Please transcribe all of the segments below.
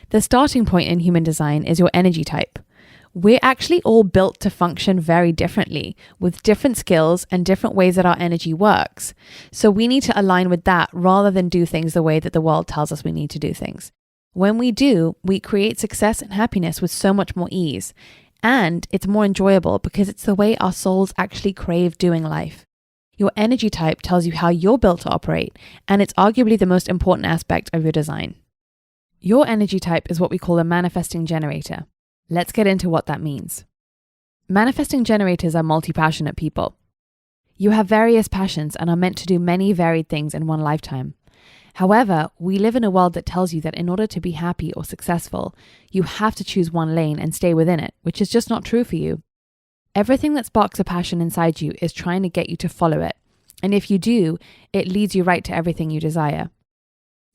The starting point in human design is your energy type. We're actually all built to function very differently, with different skills and different ways that our energy works. So we need to align with that rather than do things the way that the world tells us we need to do things. When we do, we create success and happiness with so much more ease. And it's more enjoyable because it's the way our souls actually crave doing life. Your energy type tells you how you're built to operate, and it's arguably the most important aspect of your design. Your energy type is what we call a manifesting generator. Let's get into what that means. Manifesting generators are multi-passionate people. You have various passions and are meant to do many varied things in one lifetime. However, we live in a world that tells you that in order to be happy or successful, you have to choose one lane and stay within it, which is just not true for you. Everything that sparks a passion inside you is trying to get you to follow it. And if you do, it leads you right to everything you desire.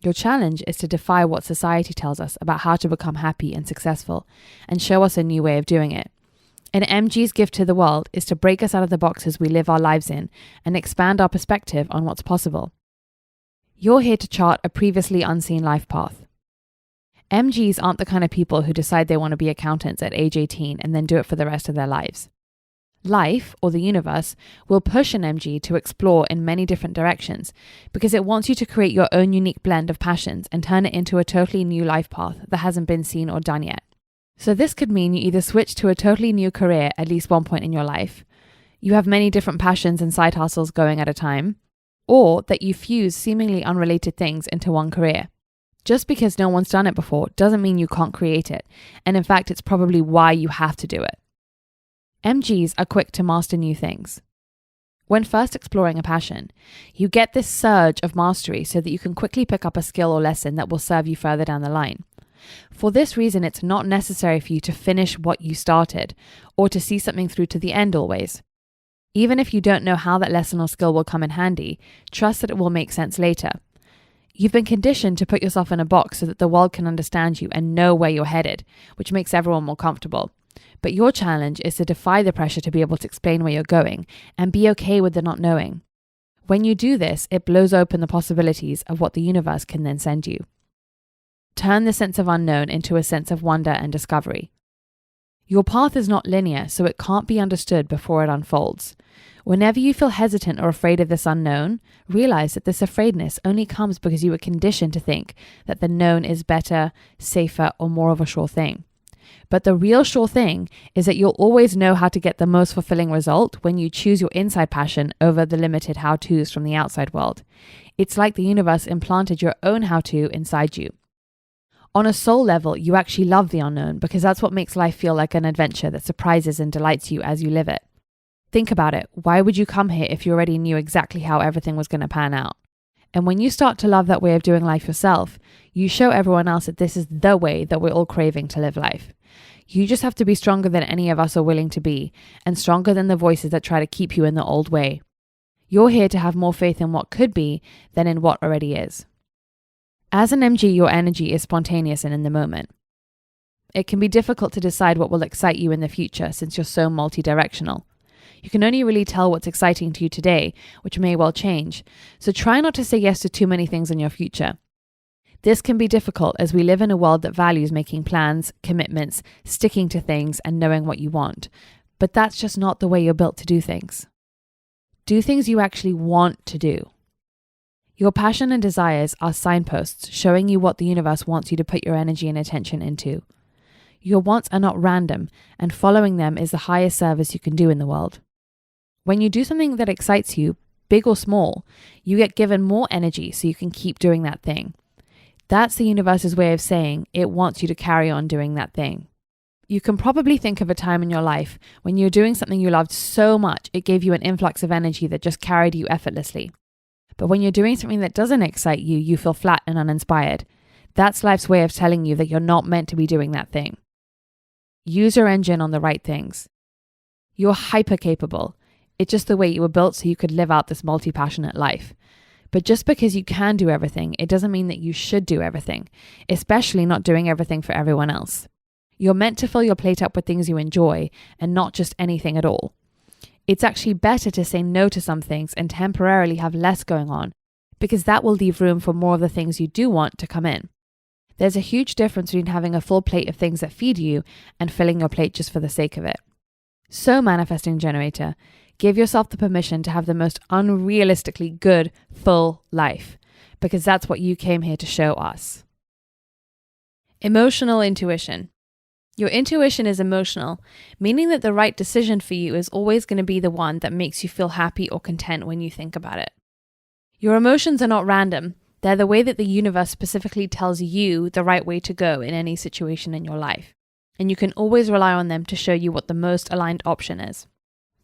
Your challenge is to defy what society tells us about how to become happy and successful and show us a new way of doing it. And MG's gift to the world is to break us out of the boxes we live our lives in and expand our perspective on what's possible. You're here to chart a previously unseen life path. MGs aren't the kind of people who decide they want to be accountants at age 18 and then do it for the rest of their lives. Life, or the universe, will push an MG to explore in many different directions because it wants you to create your own unique blend of passions and turn it into a totally new life path that hasn't been seen or done yet. So this could mean you either switch to a totally new career at least one point in your life, you have many different passions and side hustles going at a time, or that you fuse seemingly unrelated things into one career. Just because no one's done it before doesn't mean you can't create it, and in fact it's probably why you have to do it. MGs are quick to master new things. When first exploring a passion, you get this surge of mastery so that you can quickly pick up a skill or lesson that will serve you further down the line. For this reason, it's not necessary for you to finish what you started or to see something through to the end always. Even if you don't know how that lesson or skill will come in handy, trust that it will make sense later. You've been conditioned to put yourself in a box so that the world can understand you and know where you're headed, which makes everyone more comfortable. But your challenge is to defy the pressure to be able to explain where you're going and be okay with the not knowing. When you do this, it blows open the possibilities of what the universe can then send you. Turn the sense of unknown into a sense of wonder and discovery. Your path is not linear, so it can't be understood before it unfolds. Whenever you feel hesitant or afraid of this unknown, realize that this afraidness only comes because you were conditioned to think that the known is better, safer, or more of a sure thing. But the real sure thing is that you'll always know how to get the most fulfilling result when you choose your inside passion over the limited how-tos from the outside world. It's like the universe implanted your own how-to inside you. On a soul level, you actually love the unknown because that's what makes life feel like an adventure that surprises and delights you as you live it. Think about it. Why would you come here if you already knew exactly how everything was going to pan out? And when you start to love that way of doing life yourself, you show everyone else that this is the way that we're all craving to live life. You just have to be stronger than any of us are willing to be, and stronger than the voices that try to keep you in the old way. You're here to have more faith in what could be than in what already is. As an MG, your energy is spontaneous and in the moment. It can be difficult to decide what will excite you in the future since you're so multi-directional. You can only really tell what's exciting to you today, which may well change, so try not to say yes to too many things in your future. This can be difficult as we live in a world that values making plans, commitments, sticking to things, and knowing what you want. But that's just not the way you're built to do things. Do things you actually want to do. Your passion and desires are signposts showing you what the universe wants you to put your energy and attention into. Your wants are not random, and following them is the highest service you can do in the world. When you do something that excites you, big or small, you get given more energy so you can keep doing that thing. That's the universe's way of saying it wants you to carry on doing that thing. You can probably think of a time in your life when you were doing something you loved so much it gave you an influx of energy that just carried you effortlessly. But when you're doing something that doesn't excite you, you feel flat and uninspired. That's life's way of telling you that you're not meant to be doing that thing. Use your engine on the right things. You're hyper capable. It's just the way you were built so you could live out this multi-passionate life. But just because you can do everything, it doesn't mean that you should do everything, especially not doing everything for everyone else. You're meant to fill your plate up with things you enjoy and not just anything at all. It's actually better to say no to some things and temporarily have less going on, because that will leave room for more of the things you do want to come in. There's a huge difference between having a full plate of things that feed you and filling your plate just for the sake of it. So, manifesting generator, give yourself the permission to have the most unrealistically good, full life, because that's what you came here to show us. Emotional intuition. Your intuition is emotional, meaning that the right decision for you is always going to be the one that makes you feel happy or content when you think about it. Your emotions are not random. They're the way that the universe specifically tells you the right way to go in any situation in your life. And you can always rely on them to show you what the most aligned option is.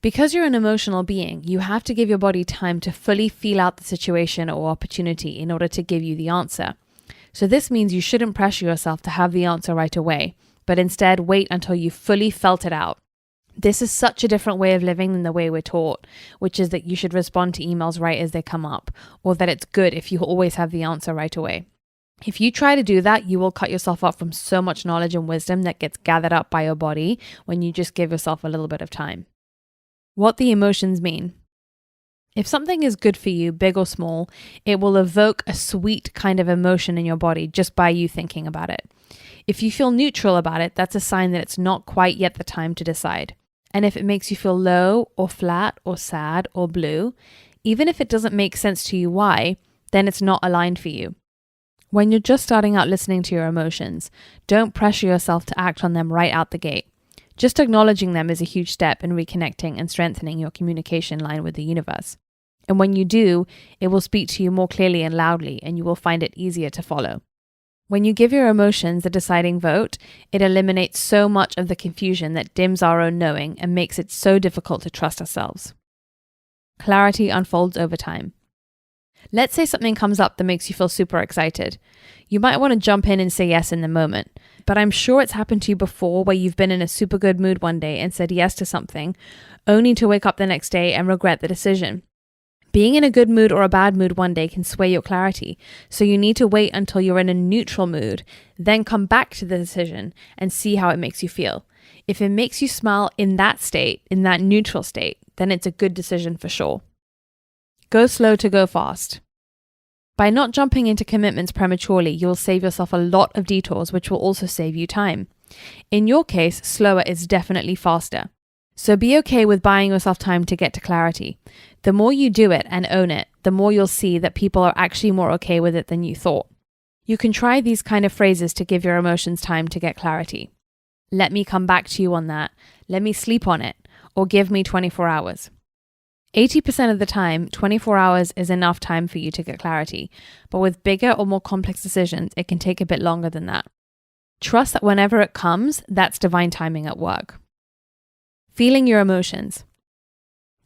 Because you're an emotional being, you have to give your body time to fully feel out the situation or opportunity in order to give you the answer. So this means you shouldn't pressure yourself to have the answer right away, but instead wait until you fully felt it out. This is such a different way of living than the way we're taught, which is that you should respond to emails right as they come up, or that it's good if you always have the answer right away. If you try to do that, you will cut yourself off from so much knowledge and wisdom that gets gathered up by your body when you just give yourself a little bit of time. What the emotions mean. If something is good for you, big or small, it will evoke a sweet kind of emotion in your body just by you thinking about it. If you feel neutral about it, that's a sign that it's not quite yet the time to decide. And if it makes you feel low or flat or sad or blue, even if it doesn't make sense to you why, then it's not aligned for you. When you're just starting out listening to your emotions, don't pressure yourself to act on them right out the gate. Just acknowledging them is a huge step in reconnecting and strengthening your communication line with the universe. And when you do, it will speak to you more clearly and loudly, and you will find it easier to follow. When you give your emotions the deciding vote, it eliminates so much of the confusion that dims our own knowing and makes it so difficult to trust ourselves. Clarity unfolds over time. Let's say something comes up that makes you feel super excited. You might want to jump in and say yes in the moment, but I'm sure it's happened to you before where you've been in a super good mood one day and said yes to something, only to wake up the next day and regret the decision. Being in a good mood or a bad mood one day can sway your clarity, so you need to wait until you're in a neutral mood, then come back to the decision and see how it makes you feel. If it makes you smile in that state, in that neutral state, then it's a good decision for sure. Go slow to go fast. By not jumping into commitments prematurely, you'll save yourself a lot of detours, which will also save you time. In your case, slower is definitely faster. So be okay with buying yourself time to get to clarity. The more you do it and own it, the more you'll see that people are actually more okay with it than you thought. You can try these kind of phrases to give your emotions time to get clarity. Let me come back to you on that. Let me sleep on it. Or give me 24 hours. 80% of the time, 24 hours is enough time for you to get clarity. But with bigger or more complex decisions, it can take a bit longer than that. Trust that whenever it comes, that's divine timing at work. Feeling your emotions.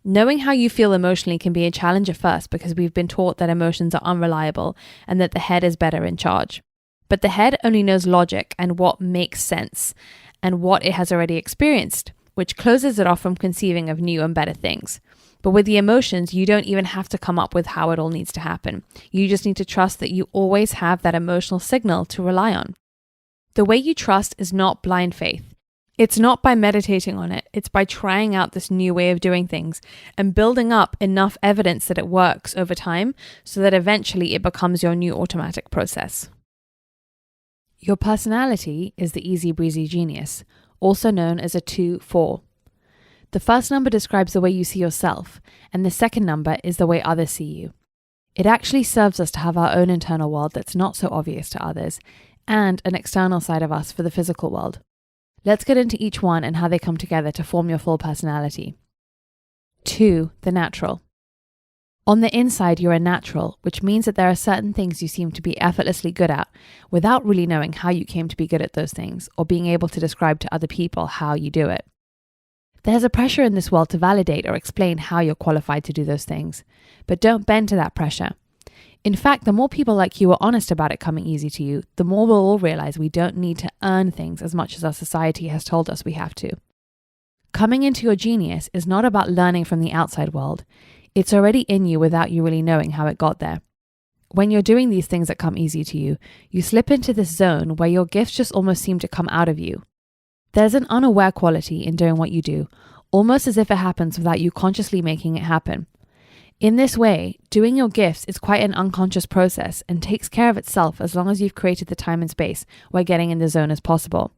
Knowing how you feel emotionally can be a challenge at first because we've been taught that emotions are unreliable and that the head is better in charge. But the head only knows logic and what makes sense and what it has already experienced, which closes it off from conceiving of new and better things. But with the emotions, you don't even have to come up with how it all needs to happen. You just need to trust that you always have that emotional signal to rely on. The way you trust is not blind faith. It's not by meditating on it. It's by trying out this new way of doing things and building up enough evidence that it works over time so that eventually it becomes your new automatic process. Your personality is the easy breezy genius, also known as a 2-4. The first number describes the way you see yourself, and the second number is the way others see you. It actually serves us to have our own internal world that's not so obvious to others, and an external side of us for the physical world. Let's get into each one and how they come together to form your full personality. 2, the natural. On the inside, you're a natural, which means that there are certain things you seem to be effortlessly good at without really knowing how you came to be good at those things or being able to describe to other people how you do it. There's a pressure in this world to validate or explain how you're qualified to do those things, but don't bend to that pressure. In fact, the more people like you are honest about it coming easy to you, the more we'll all realize we don't need to earn things as much as our society has told us we have to. Coming into your genius is not about learning from the outside world. It's already in you without you really knowing how it got there. When you're doing these things that come easy to you, you slip into this zone where your gifts just almost seem to come out of you. There's an unaware quality in doing what you do, almost as if it happens without you consciously making it happen. In this way, doing your gifts is quite an unconscious process and takes care of itself as long as you've created the time and space where getting in the zone is possible.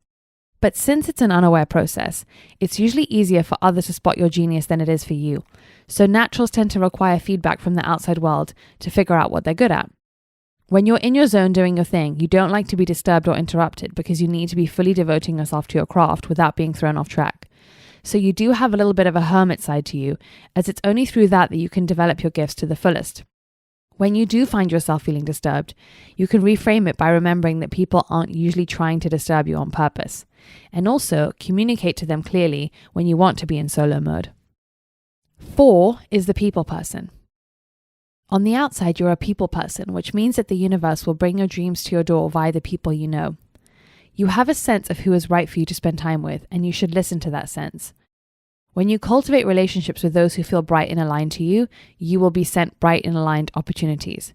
But since it's an unaware process, it's usually easier for others to spot your genius than it is for you. So naturals tend to require feedback from the outside world to figure out what they're good at. When you're in your zone doing your thing, you don't like to be disturbed or interrupted because you need to be fully devoting yourself to your craft without being thrown off track. So you do have a little bit of a hermit side to you, as it's only through that you can develop your gifts to the fullest. When you do find yourself feeling disturbed, you can reframe it by remembering that people aren't usually trying to disturb you on purpose, and also communicate to them clearly when you want to be in solo mode. 4 is the people person. On the outside, you're a people person, which means that the universe will bring your dreams to your door via the people you know. You have a sense of who is right for you to spend time with, and you should listen to that sense. When you cultivate relationships with those who feel bright and aligned to you, you will be sent bright and aligned opportunities.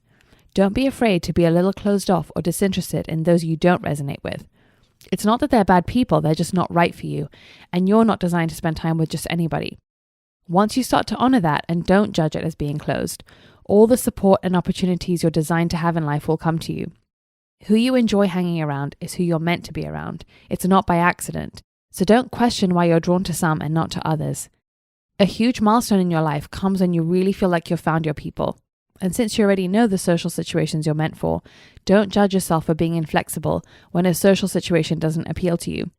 Don't be afraid to be a little closed off or disinterested in those you don't resonate with. It's not that they're bad people, they're just not right for you, and you're not designed to spend time with just anybody. Once you start to honor that and don't judge it as being closed, all the support and opportunities you're designed to have in life will come to you. Who you enjoy hanging around is who you're meant to be around. It's not by accident. So don't question why you're drawn to some and not to others. A huge milestone in your life comes when you really feel like you've found your people. And since you already know the social situations you're meant for, don't judge yourself for being inflexible when a social situation doesn't appeal to you.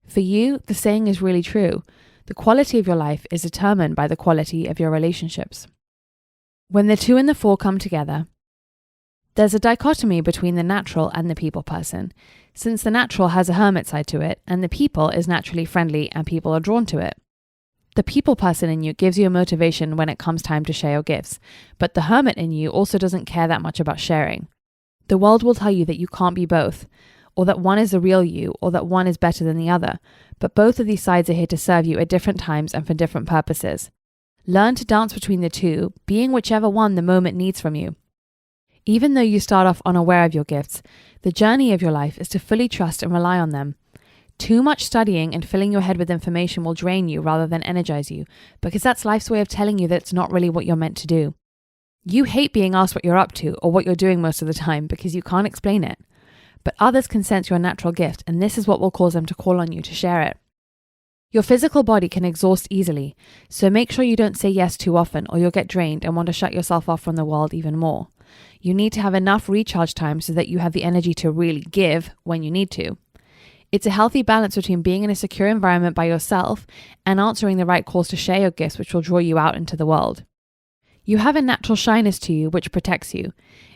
For you, the saying is really true. The quality of your life is determined by the quality of your relationships. When the 2 and the 4 come together, there's a dichotomy between the natural and the people person, since the natural has a hermit side to it, and the people is naturally friendly and people are drawn to it. The people person in you gives you a motivation when it comes time to share your gifts, but the hermit in you also doesn't care that much about sharing. The world will tell you that you can't be both, or that one is the real you, or that one is better than the other, but both of these sides are here to serve you at different times and for different purposes. Learn to dance between the two, being whichever one the moment needs from you. Even though you start off unaware of your gifts, the journey of your life is to fully trust and rely on them. Too much studying and filling your head with information will drain you rather than energize you, because that's life's way of telling you that it's not really what you're meant to do. You hate being asked what you're up to or what you're doing most of the time because you can't explain it. But others can sense your natural gift, and this is what will cause them to call on you to share it. Your physical body can exhaust easily, so make sure you don't say yes too often or you'll get drained and want to shut yourself off from the world even more. You need to have enough recharge time so that you have the energy to really give when you need to. It's a healthy balance between being in a secure environment by yourself and answering the right calls to share your gifts, which will draw you out into the world. You have a natural shyness to you, which protects you.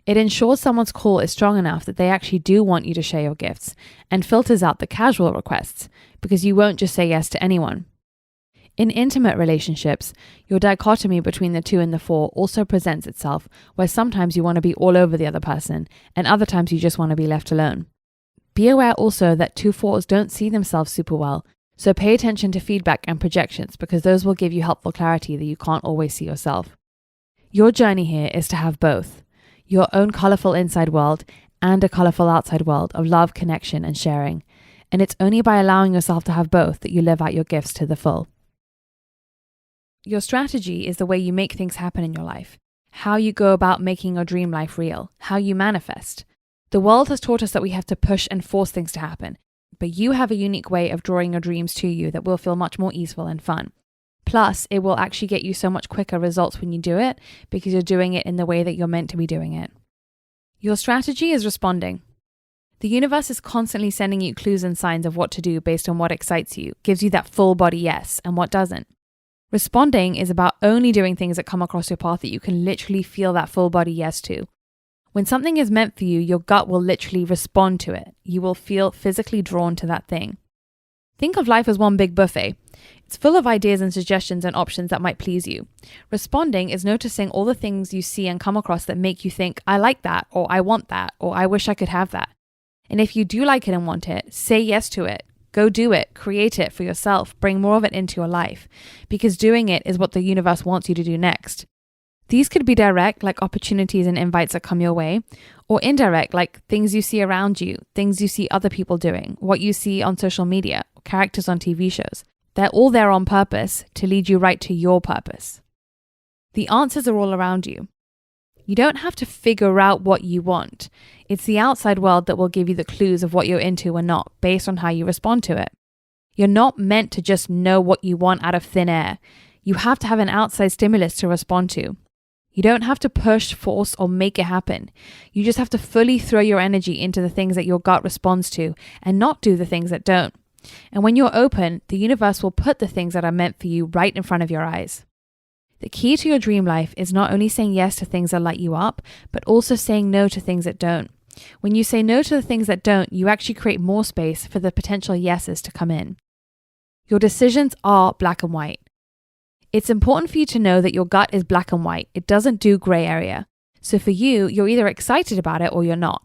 It ensures someone's call is strong enough that they actually do want you to share your gifts and filters out the casual requests because you won't just say yes to anyone. In intimate relationships, your dichotomy between the 2 and the 4 also presents itself, where sometimes you want to be all over the other person and other times you just want to be left alone. Be aware also that 2 4s don't see themselves super well, so pay attention to feedback and projections because those will give you helpful clarity that you can't always see yourself. Your journey here is to have both, your own colorful inside world and a colorful outside world of love, connection, and sharing. And it's only by allowing yourself to have both that you live out your gifts to the full. Your strategy is the way you make things happen in your life, how you go about making your dream life real, how you manifest. The world has taught us that we have to push and force things to happen, but you have a unique way of drawing your dreams to you that will feel much more easeful and fun. Plus, it will actually get you so much quicker results when you do it because you're doing it in the way that you're meant to be doing it. Your strategy is responding. The universe is constantly sending you clues and signs of what to do based on what excites you, gives you that full body yes, and what doesn't. Responding is about only doing things that come across your path that you can literally feel that full body yes to. When something is meant for you, your gut will literally respond to it. You will feel physically drawn to that thing. Think of life as one big buffet. It's full of ideas and suggestions and options that might please you. Responding is noticing all the things you see and come across that make you think, I like that, or I want that, or I wish I could have that. And if you do like it and want it, say yes to it. Go do it, create it for yourself, bring more of it into your life, because doing it is what the universe wants you to do next. These could be direct, like opportunities and invites that come your way, or indirect, like things you see around you, things you see other people doing, what you see on social media, characters on TV shows. They're all there on purpose to lead you right to your purpose. The answers are all around you. You don't have to figure out what you want. It's the outside world that will give you the clues of what you're into and not, based on how you respond to it. You're not meant to just know what you want out of thin air. You have to have an outside stimulus to respond to. You don't have to push, force, or make it happen. You just have to fully throw your energy into the things that your gut responds to and not do the things that don't. And when you're open, the universe will put the things that are meant for you right in front of your eyes. The key to your dream life is not only saying yes to things that light you up, but also saying no to things that don't. When you say no to the things that don't, you actually create more space for the potential yeses to come in. Your decisions are black and white. It's important for you to know that your gut is black and white. It doesn't do gray area. So for you, you're either excited about it or you're not.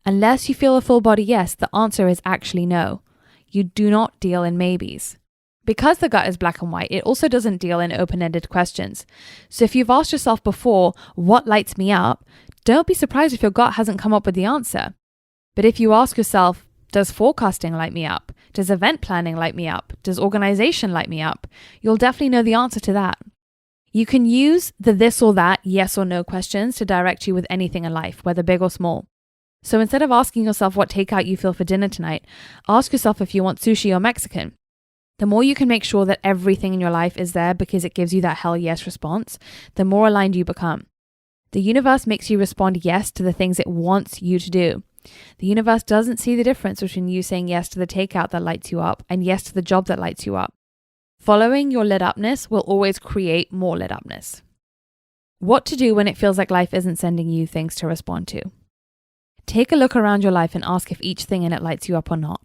Unless you feel a full body yes, the answer is actually no. You do not deal in maybes. Because the gut is black and white, it also doesn't deal in open-ended questions. So if you've asked yourself before, what lights me up? Don't be surprised if your gut hasn't come up with the answer. But if you ask yourself, does forecasting light me up? Does event planning light me up? Does organization light me up? You'll definitely know the answer to that. You can use the this or that, yes or no questions to direct you with anything in life, whether big or small. So instead of asking yourself what takeout you feel for dinner tonight, ask yourself if you want sushi or Mexican. The more you can make sure that everything in your life is there because it gives you that hell yes response, the more aligned you become. The universe makes you respond yes to the things it wants you to do. The universe doesn't see the difference between you saying yes to the takeout that lights you up and yes to the job that lights you up. Following your lit upness will always create more lit upness. What to do when it feels like life isn't sending you things to respond to. Take a look around your life and ask if each thing in it lights you up or not.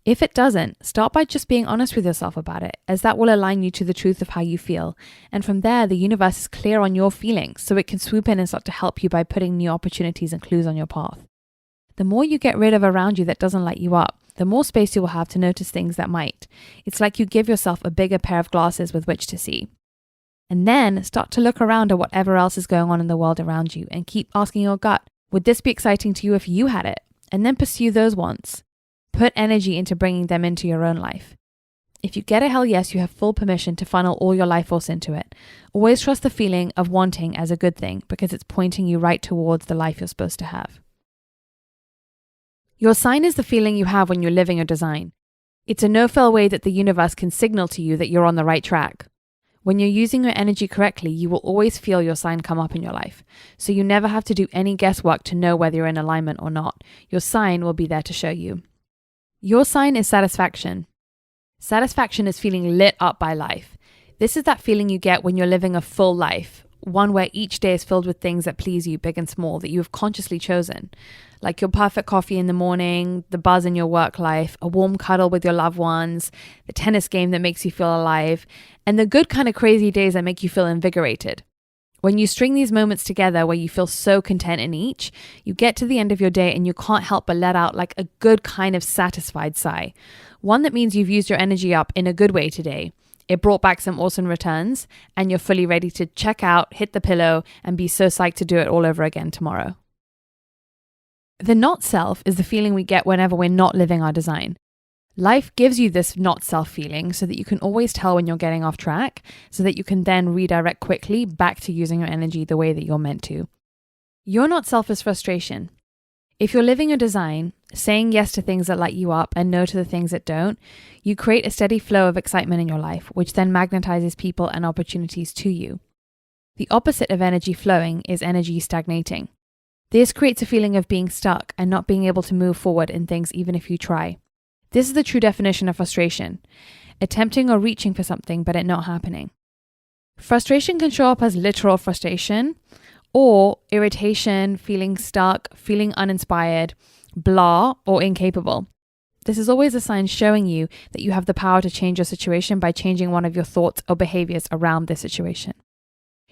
If it doesn't, start by just being honest with yourself about it, as that will align you to the truth of how you feel. And from there, the universe is clear on your feelings, so it can swoop in and start to help you by putting new opportunities and clues on your path. The more you get rid of around you that doesn't light you up, the more space you will have to notice things that might. It's like you give yourself a bigger pair of glasses with which to see. And then start to look around at whatever else is going on in the world around you and keep asking your gut, would this be exciting to you if you had it? And then pursue those wants. Put energy into bringing them into your own life. If you get a hell yes, you have full permission to funnel all your life force into it. Always trust the feeling of wanting as a good thing because it's pointing you right towards the life you're supposed to have. Your sign is the feeling you have when you're living your design. It's a no-fail way that the universe can signal to you that you're on the right track. When you're using your energy correctly, you will always feel your sign come up in your life. So you never have to do any guesswork to know whether you're in alignment or not. Your sign will be there to show you. Your sign is satisfaction. Satisfaction is feeling lit up by life. This is that feeling you get when you're living a full life, one where each day is filled with things that please you, big and small, that you have consciously chosen. Like your perfect coffee in the morning, the buzz in your work life, a warm cuddle with your loved ones, the tennis game that makes you feel alive, and the good kind of crazy days that make you feel invigorated. When you string these moments together where you feel so content in each, you get to the end of your day and you can't help but let out like a good kind of satisfied sigh. One that means you've used your energy up in a good way today. It brought back some awesome returns and you're fully ready to check out, hit the pillow, and be so psyched to do it all over again tomorrow. The not self is the feeling we get whenever we're not living our design. Life gives you this not self feeling so that you can always tell when you're getting off track, so that you can then redirect quickly back to using your energy the way that you're meant to. Your not self is frustration. If you're living your design, saying yes to things that light you up and no to the things that don't, you create a steady flow of excitement in your life, which then magnetizes people and opportunities to you. The opposite of energy flowing is energy stagnating. This creates a feeling of being stuck and not being able to move forward in things even if you try. This is the true definition of frustration, attempting or reaching for something but it not happening. Frustration can show up as literal frustration or irritation, feeling stuck, feeling uninspired, blah, or incapable. This is always a sign showing you that you have the power to change your situation by changing one of your thoughts or behaviors around this situation.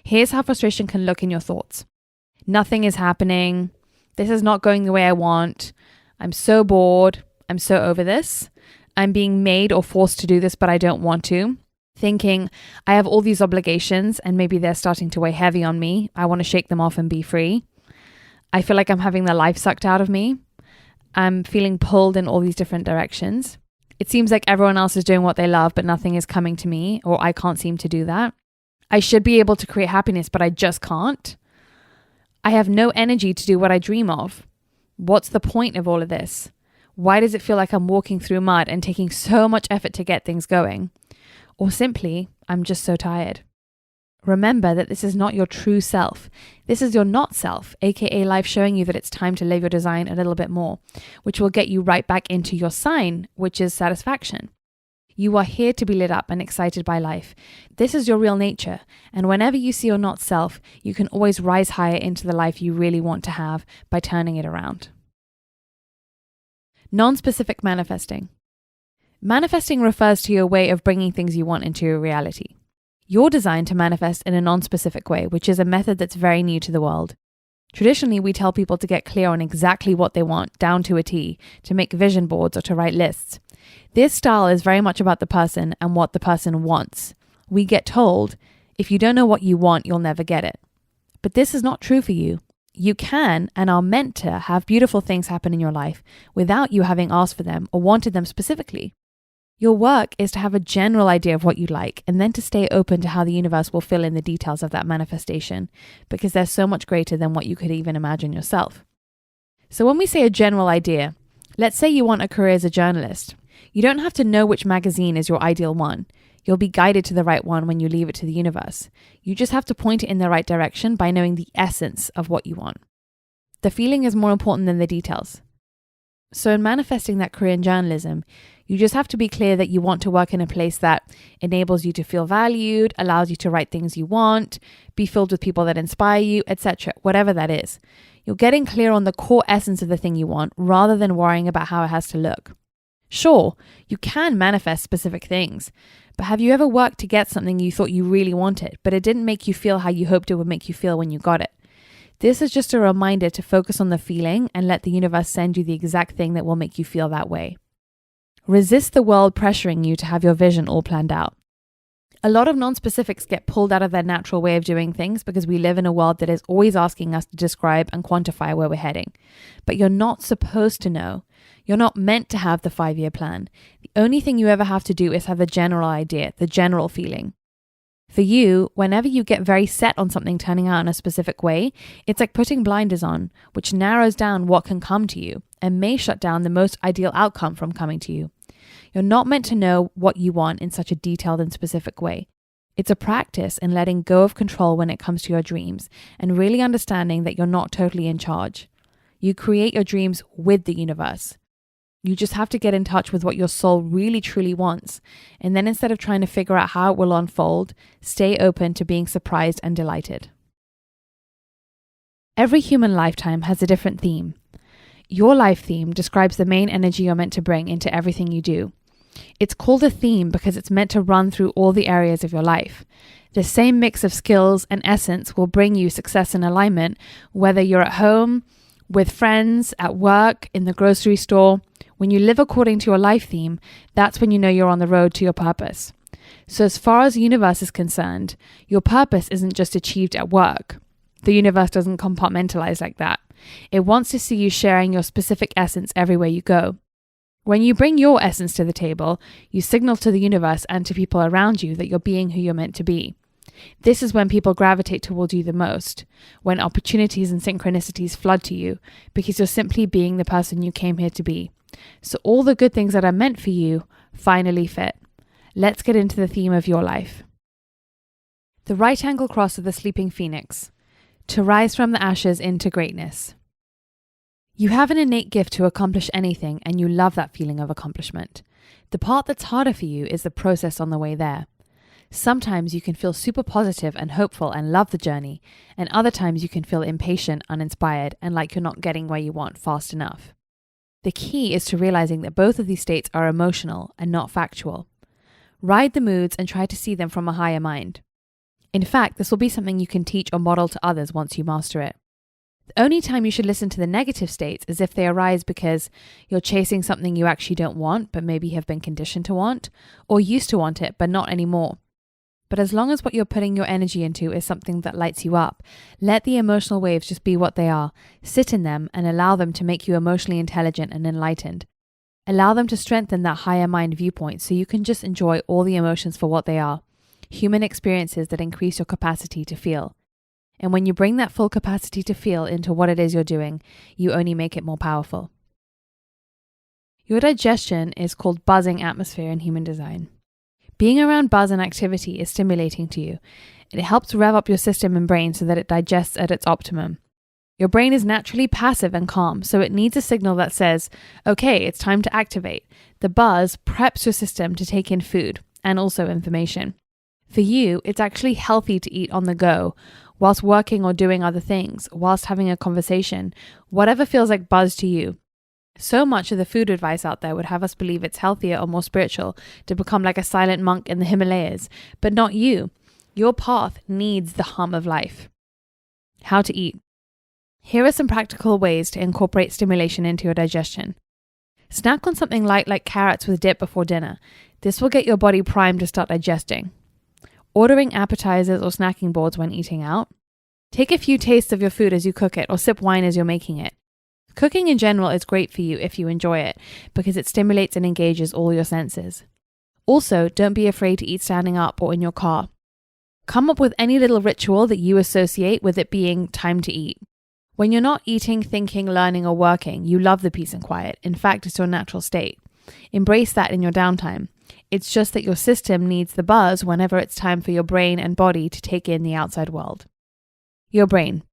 Here's how frustration can look in your thoughts. Nothing is happening. This is not going the way I want. I'm so bored. I'm so over this. I'm being made or forced to do this, but I don't want to. Thinking, I have all these obligations and maybe they're starting to weigh heavy on me. I want to shake them off and be free. I feel like I'm having the life sucked out of me. I'm feeling pulled in all these different directions. It seems like everyone else is doing what they love, but nothing is coming to me, or I can't seem to do that. I should be able to create happiness, but I just can't. I have no energy to do what I dream of. What's the point of all of this? Why does it feel like I'm walking through mud and taking so much effort to get things going? Or simply, I'm just so tired. Remember that this is not your true self. This is your not self, aka life showing you that it's time to live your design a little bit more, which will get you right back into your sign, which is satisfaction. You are here to be lit up and excited by life. This is your real nature, and whenever you see your not self, you can always rise higher into the life you really want to have by turning it around. Non-specific manifesting. Manifesting refers to your way of bringing things you want into your reality. You're designed to manifest in a non-specific way, which is a method that's very new to the world. Traditionally, we tell people to get clear on exactly what they want, down to a T, to make vision boards or to write lists. This style is very much about the person and what the person wants. We get told, if you don't know what you want, you'll never get it. But this is not true for you. You can and are meant to have beautiful things happen in your life without you having asked for them or wanted them specifically. Your work is to have a general idea of what you like and then to stay open to how the universe will fill in the details of that manifestation, because they're so much greater than what you could even imagine yourself. So when we say a general idea, let's say you want a career as a journalist. You don't have to know which magazine is your ideal one. You'll be guided to the right one when you leave it to the universe. You just have to point it in the right direction by knowing the essence of what you want. The feeling is more important than the details. So in manifesting that career in journalism, you just have to be clear that you want to work in a place that enables you to feel valued, allows you to write things you want, be filled with people that inspire you, etc., whatever that is. You're getting clear on the core essence of the thing you want rather than worrying about how it has to look. Sure, you can manifest specific things, but have you ever worked to get something you thought you really wanted, but it didn't make you feel how you hoped it would make you feel when you got it? This is just a reminder to focus on the feeling and let the universe send you the exact thing that will make you feel that way. Resist the world pressuring you to have your vision all planned out. A lot of non-specifics get pulled out of their natural way of doing things because we live in a world that is always asking us to describe and quantify where we're heading. But you're not supposed to know. You're not meant to have the 5-year plan. The only thing you ever have to do is have the general idea, the general feeling. For you, whenever you get very set on something turning out in a specific way, it's like putting blinders on, which narrows down what can come to you and may shut down the most ideal outcome from coming to you. You're not meant to know what you want in such a detailed and specific way. It's a practice in letting go of control when it comes to your dreams and really understanding that you're not totally in charge. You create your dreams with the universe. You just have to get in touch with what your soul really truly wants. And then instead of trying to figure out how it will unfold, stay open to being surprised and delighted. Every human lifetime has a different theme. Your life theme describes the main energy you're meant to bring into everything you do. It's called a theme because it's meant to run through all the areas of your life. The same mix of skills and essence will bring you success and alignment, whether you're at home, with friends, at work, in the grocery store. When you live according to your life theme, that's when you know you're on the road to your purpose. So as far as the universe is concerned, your purpose isn't just achieved at work. The universe doesn't compartmentalize like that. It wants to see you sharing your specific essence everywhere you go. When you bring your essence to the table, you signal to the universe and to people around you that you're being who you're meant to be. This is when people gravitate towards you the most, when opportunities and synchronicities flood to you, because you're simply being the person you came here to be. So all the good things that are meant for you finally fit. Let's get into the theme of your life. The right angle cross of the sleeping phoenix. To rise from the ashes into greatness. You have an innate gift to accomplish anything, and you love that feeling of accomplishment. The part that's harder for you is the process on the way there. Sometimes you can feel super positive and hopeful and love the journey, and other times you can feel impatient, uninspired, and like you're not getting where you want fast enough. The key is to realizing that both of these states are emotional and not factual. Ride the moods and try to see them from a higher mind. In fact, this will be something you can teach or model to others once you master it. The only time you should listen to the negative states is if they arise because you're chasing something you actually don't want, but maybe have been conditioned to want, or used to want it, but not anymore. But as long as what you're putting your energy into is something that lights you up, let the emotional waves just be what they are. Sit in them and allow them to make you emotionally intelligent and enlightened. Allow them to strengthen that higher mind viewpoint so you can just enjoy all the emotions for what they are. human experiences that increase your capacity to feel. And when you bring that full capacity to feel into what it is you're doing, you only make it more powerful. Your digestion is called buzzing atmosphere in human design. Being around buzz and activity is stimulating to you. It helps rev up your system and brain so that it digests at its optimum. Your brain is naturally passive and calm, so it needs a signal that says, okay, it's time to activate. The buzz preps your system to take in food and also information. For you, it's actually healthy to eat on the go, whilst working or doing other things, whilst having a conversation, whatever feels like buzz to you. So much of the food advice out there would have us believe it's healthier or more spiritual to become like a silent monk in the Himalayas, but not you. Your path needs the hum of life. How to eat. Here are some practical ways to incorporate stimulation into your digestion. Snack on something light like carrots with dip before dinner. This will get your body primed to start digesting. Ordering appetizers or snacking boards when eating out. Take a few tastes of your food as you cook it or sip wine as you're making it. Cooking in general is great for you if you enjoy it because it stimulates and engages all your senses. Also, don't be afraid to eat standing up or in your car. Come up with any little ritual that you associate with it being time to eat. When you're not eating, thinking, learning, or working, you love the peace and quiet. In fact, it's your natural state. Embrace that in your downtime. It's just that your system needs the buzz whenever it's time for your brain and body to take in the outside world. Your brain.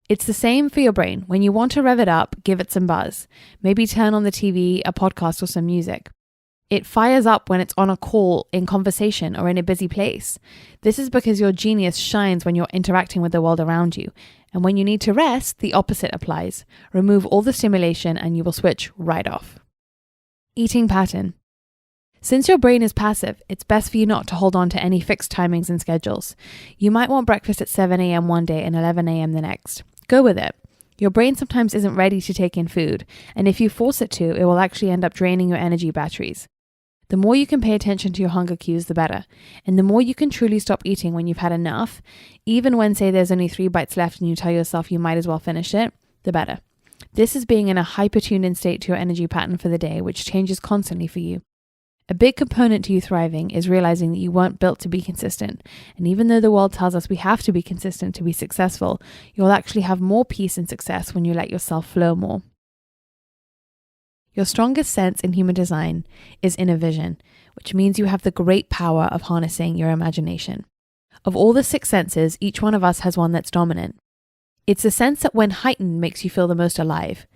It's the same for your brain. When you want to rev it up, give it some buzz. Maybe turn on the TV, a podcast, or some music. It fires up when it's on a call, in conversation, or in a busy place. This is because your genius shines when you're interacting with the world around you. And when you need to rest, the opposite applies. Remove all the stimulation and you will switch right off. Eating pattern. Since your brain is passive, it's best for you not to hold on to any fixed timings and schedules. You might want breakfast at 7 a.m. one day and 11 a.m. the next. Go with it. Your brain sometimes isn't ready to take in food, and if you force it to, it will actually end up draining your energy batteries. The more you can pay attention to your hunger cues, the better. And the more you can truly stop eating when you've had enough, even when, say, there's only 3 bites left and you tell yourself you might as well finish it, the better. This is being in a hyper-tuned-in state to your energy pattern for the day, which changes constantly for you. A big component to you thriving is realizing that you weren't built to be consistent. And even though the world tells us we have to be consistent to be successful, you'll actually have more peace and success when you let yourself flow more. Your strongest sense in human design is inner vision, which means you have the great power of harnessing your imagination. Of all the 6 senses, each one of us has one that's dominant. It's a sense that when heightened makes you feel the most alive.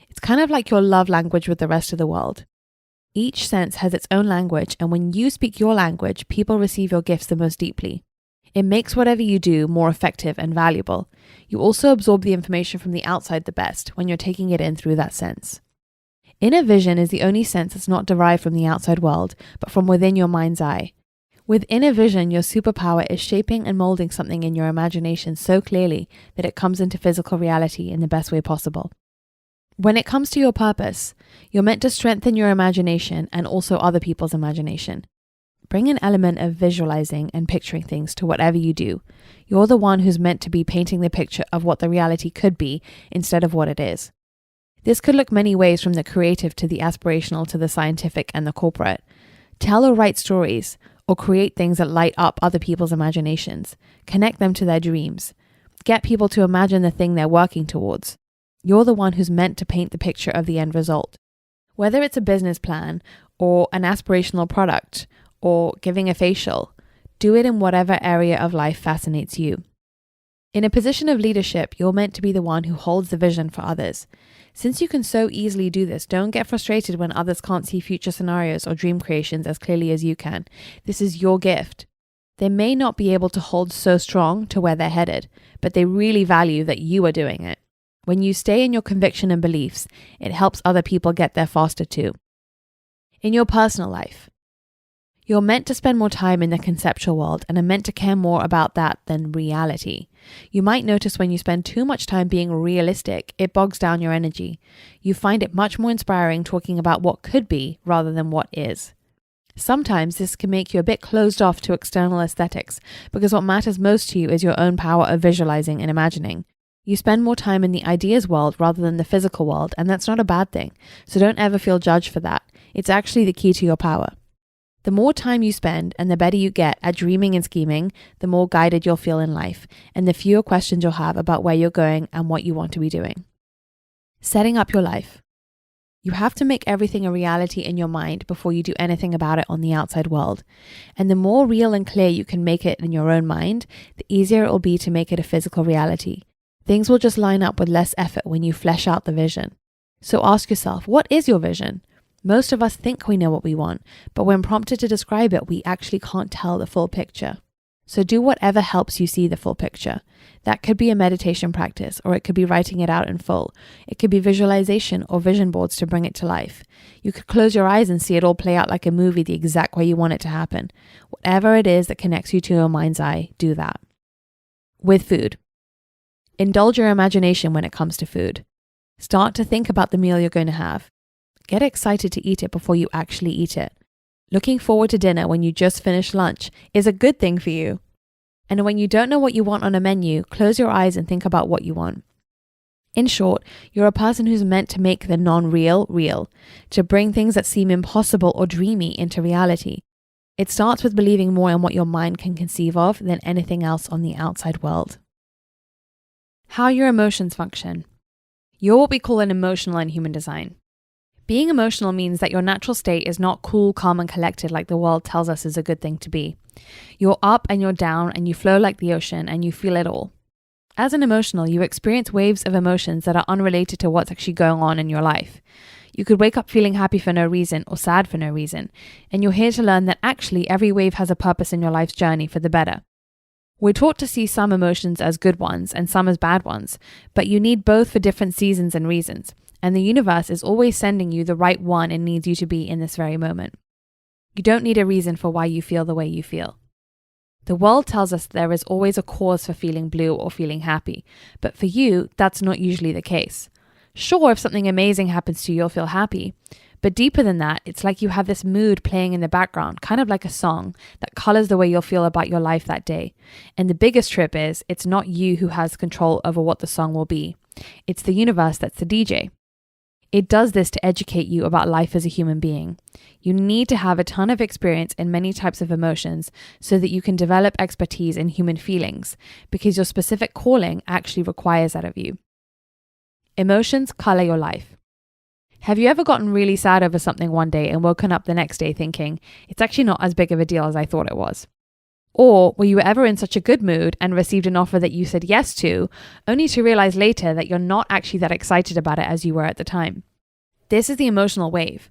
It's kind of like your love language with the rest of the world. Each sense has its own language, and when you speak your language, people receive your gifts the most deeply. It makes whatever you do more effective and valuable. You also absorb the information from the outside the best when you're taking it in through that sense. Inner vision is the only sense that's not derived from the outside world, but from within your mind's eye. With inner vision, your superpower is shaping and molding something in your imagination so clearly that it comes into physical reality in the best way possible. When it comes to your purpose, you're meant to strengthen your imagination and also other people's imagination. Bring an element of visualizing and picturing things to whatever you do. You're the one who's meant to be painting the picture of what the reality could be instead of what it is. This could look many ways, from the creative to the aspirational to the scientific and the corporate. Tell or write stories, or create things that light up other people's imaginations. Connect them to their dreams. Get people to imagine the thing they're working towards. You're the one who's meant to paint the picture of the end result. Whether it's a business plan, or an aspirational product, or giving a facial, do it in whatever area of life fascinates you. In a position of leadership, you're meant to be the one who holds the vision for others. Since you can so easily do this, don't get frustrated when others can't see future scenarios or dream creations as clearly as you can. This is your gift. They may not be able to hold so strong to where they're headed, but they really value that you are doing it. When you stay in your conviction and beliefs, it helps other people get there faster too. In your personal life, you're meant to spend more time in the conceptual world and are meant to care more about that than reality. You might notice when you spend too much time being realistic, it bogs down your energy. You find it much more inspiring talking about what could be rather than what is. Sometimes this can make you a bit closed off to external aesthetics because what matters most to you is your own power of visualizing and imagining. You spend more time in the ideas world rather than the physical world, and that's not a bad thing. So don't ever feel judged for that. It's actually the key to your power. The more time you spend and the better you get at dreaming and scheming, the more guided you'll feel in life and the fewer questions you'll have about where you're going and what you want to be doing. Setting up your life. You have to make everything a reality in your mind before you do anything about it on the outside world. And the more real and clear you can make it in your own mind, the easier it will be to make it a physical reality. Things will just line up with less effort when you flesh out the vision. So ask yourself, what is your vision? Most of us think we know what we want, but when prompted to describe it, we actually can't tell the full picture. So do whatever helps you see the full picture. That could be a meditation practice, or it could be writing it out in full. It could be visualization or vision boards to bring it to life. You could close your eyes and see it all play out like a movie the exact way you want it to happen. Whatever it is that connects you to your mind's eye, do that. With food. Indulge your imagination when it comes to food. Start to think about the meal you're going to have. Get excited to eat it before you actually eat it. Looking forward to dinner when you just finished lunch is a good thing for you. And when you don't know what you want on a menu, close your eyes and think about what you want. In short, you're a person who's meant to make the non-real real, to bring things that seem impossible or dreamy into reality. It starts with believing more in what your mind can conceive of than anything else on the outside world. How your emotions function. You're what we call an emotional in human design. Being emotional means that your natural state is not cool, calm, and collected like the world tells us is a good thing to be. You're up and you're down and you flow like the ocean and you feel it all. As an emotional, you experience waves of emotions that are unrelated to what's actually going on in your life. You could wake up feeling happy for no reason or sad for no reason, and you're here to learn that actually every wave has a purpose in your life's journey for the better. We're taught to see some emotions as good ones and some as bad ones, but you need both for different seasons and reasons. And the universe is always sending you the right one it needs you to be in this very moment. You don't need a reason for why you feel the way you feel. The world tells us there is always a cause for feeling blue or feeling happy, but for you, that's not usually the case. Sure, if something amazing happens to you, you'll feel happy, but deeper than that, it's like you have this mood playing in the background, kind of like a song that colors the way you'll feel about your life that day. And the biggest trip is, it's not you who has control over what the song will be. It's the universe that's the DJ. It does this to educate you about life as a human being. You need to have a ton of experience in many types of emotions so that you can develop expertise in human feelings, because your specific calling actually requires that of you. Emotions color your life. Have you ever gotten really sad over something one day and woken up the next day thinking, it's actually not as big of a deal as I thought it was? Or were you ever in such a good mood and received an offer that you said yes to, only to realize later that you're not actually that excited about it as you were at the time? This is the emotional wave.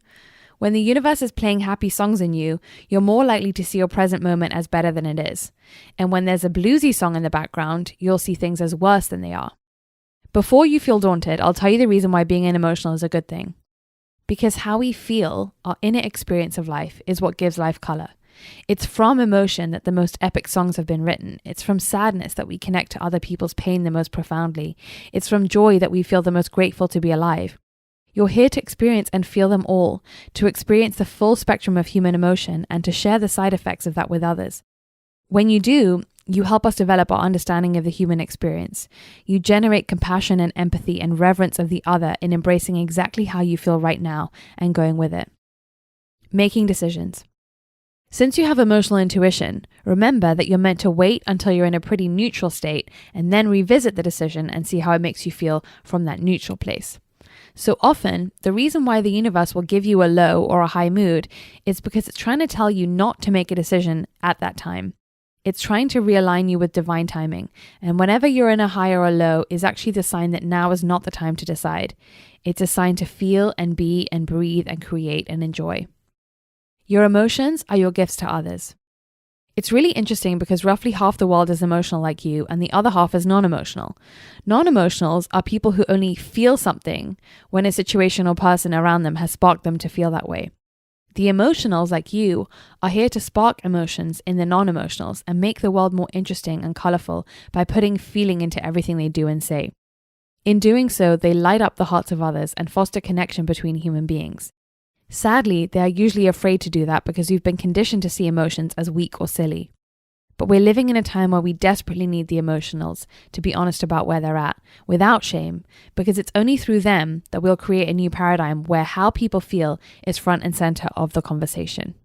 When the universe is playing happy songs in you, you're more likely to see your present moment as better than it is. And when there's a bluesy song in the background, you'll see things as worse than they are. Before you feel daunted, I'll tell you the reason why being an emotional is a good thing. Because how we feel, our inner experience of life, is what gives life color. It's from emotion that the most epic songs have been written. It's from sadness that we connect to other people's pain the most profoundly. It's from joy that we feel the most grateful to be alive. You're here to experience and feel them all, to experience the full spectrum of human emotion and to share the side effects of that with others. When you do, you help us develop our understanding of the human experience. You generate compassion and empathy and reverence of the other in embracing exactly how you feel right now and going with it. Making decisions. Since you have emotional intuition, remember that you're meant to wait until you're in a pretty neutral state and then revisit the decision and see how it makes you feel from that neutral place. So often, the reason why the universe will give you a low or a high mood is because it's trying to tell you not to make a decision at that time. It's trying to realign you with divine timing. And whenever you're in a high or a low is actually the sign that now is not the time to decide. It's a sign to feel and be and breathe and create and enjoy. Your emotions are your gifts to others. It's really interesting because roughly half the world is emotional like you and the other half is non-emotional. Non-emotionals are people who only feel something when a situation or person around them has sparked them to feel that way. The emotionals like you are here to spark emotions in the non-emotionals and make the world more interesting and colorful by putting feeling into everything they do and say. In doing so, they light up the hearts of others and foster connection between human beings. Sadly, they are usually afraid to do that because we've been conditioned to see emotions as weak or silly. But we're living in a time where we desperately need the emotionals to be honest about where they're at, without shame, because it's only through them that we'll create a new paradigm where how people feel is front and center of the conversation.